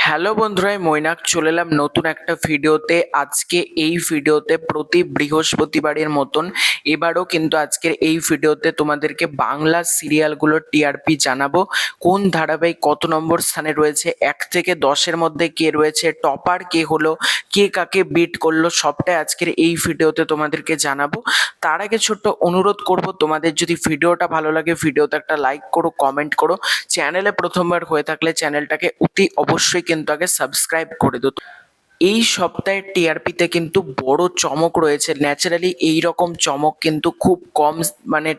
Hello বন্ধুরা, আমি মৈনাক চলে এলাম নতুন একটা ভিডিওতে। আজকে এই ভিডিওতে প্রতি বৃহস্পতিবারের মতন এবারও কিন্তু আজকের এই ভিডিওতে তোমাদেরকে বাংলা সিরিয়ালগুলোর টিআরপি জানাবো। কোন ধারাবাহিক কত নম্বর স্থানে রয়েছে, 1 থেকে 10-এর মধ্যে কে রয়েছে, টপার কে হলো, কে কাকে বিট করলো, সবটাই আজকের এই ভিডিওতে তোমাদেরকে জানাবো। তার আগে ছোট্ট অনুরোধ করব, তোমাদের যদি ভিডিওটা ভালো লাগে ভিডিওতে একটা লাইক করো, কমেন্ট করো। চ্যানেলে প্রথমবার হয়ে থাকলে চ্যানেলটাকে অতি অবশ্যই কিন্তু আগে সাবস্ক্রাইব করে দিও। এই সপ্তাহের টিআরপিতে কিন্তু বড় চমক রয়েছে। ন্যাচারালি এই রকম চমক কিন্তু খুব কম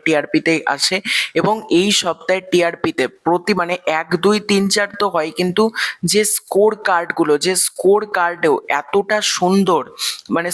টিআরপিতেই আসে, এবং এই সপ্তাহের টিআরপিতে প্রতি 1, 2, 3, 4 তো হয়, কিন্তু যে স্কোর কার্ডগুলো, যে স্কোর কার্ডেও এতটা সুন্দর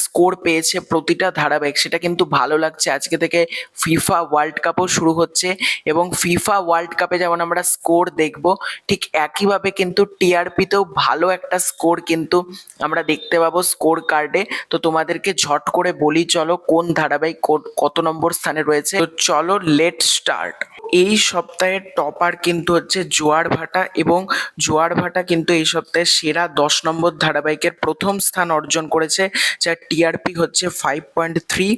স্কোর পেয়েছে প্রতিটা ধারাবাহিক, সেটা কিন্তু ভালো লাগছে। আজকে থেকে ফিফা ওয়ার্ল্ড কাপও শুরু হচ্ছে, এবং ফিফা ওয়ার্ল্ড কাপে যেমন আমরা স্কোর দেখব, ঠিক একইভাবে কিন্তু টিআরপিতেও ভালো একটা স্কোর কিন্তু আমরা দেখতে পাবো স্কোর কার্ডে। তো তোমাদেরকে ঝট করে বলি, চলো কোন ধারাবাহিক কত নম্বর স্থানে রয়েছে। তো চলো লেট স্টার্ট। এই সপ্তাহের টপার কিন্তু হচ্ছে জোয়ার ভাটা, এবং জোয়ার ভাটা কিন্তু এই সপ্তাহে সেরা 10 নম্বর ধারাবাহিকের প্রথম স্থান অর্জন করেছে, যার টিআরপি হচ্ছে 5.3।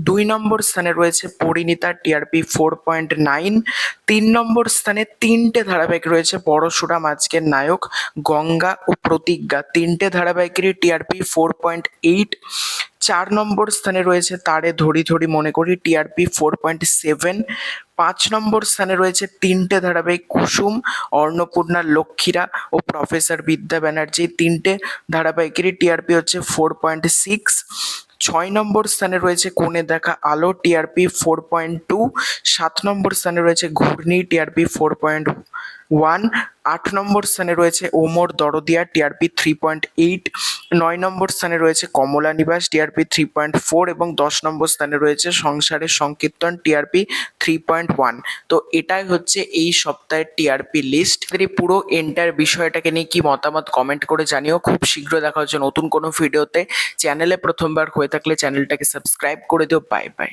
2 নম্বর স্থানে রয়েছে পরিণীতা, টিআরপি 4.9। 3 নম্বর স্থানে তিনটে ধারাবাহিক রয়েছে, পরশুরাম আজকের নায়ক, গঙ্গা ও প্রতিজ্ঞা, তিনটে ধারাবাহিকেরই টিআরপি 4.8। 4 নম্বর স্থানে রয়েছে তারে ধরি ধরি মনে করি, টিআরপি 4.7। 5 নম্বর স্থানে রয়েছে তিনটে ধারাবাহিক, কুসুম, অন্নপূর্ণা লক্ষ্মীরা ও প্রফেসর বিদ্যা ব্যানার্জি, তিনটে ধারাবাহিকেরই টিআরপি হচ্ছে 4.6। 6 নম্বর স্থানে রয়েছে কোণে দেখা আলো, টিআরপি 4.2। 7 নম্বর স্থানে রয়েছে ঘূর্ণি, টিআরপি 4.1। 8 নম্বর স্থানে রয়েছে ওমর দরদিয়া, টিআরপি 3.8। 9 নম্বর স্থানে রয়েছে কমলা নিবাস, টিআরপি 3.4, এবং 10 নম্বর স্থানে রয়েছে সংসারের সংকীর্তন, টিআরপি 3.1। তো এটাই হচ্ছে এই সপ্তাহের টিআরপি লিস্ট। এই পুরো এন্টার বিষয়টাকে নিয়ে কি মতামত কমেন্ট করে জানিও। খুব শীঘ্র দেখা হচ্ছে নতুন কোনো ভিডিওতে। চ্যানেলে প্রথমবার হয়ে থাকলে চ্যানেলটাকে সাবস্ক্রাইব করে দিও। Bye bye.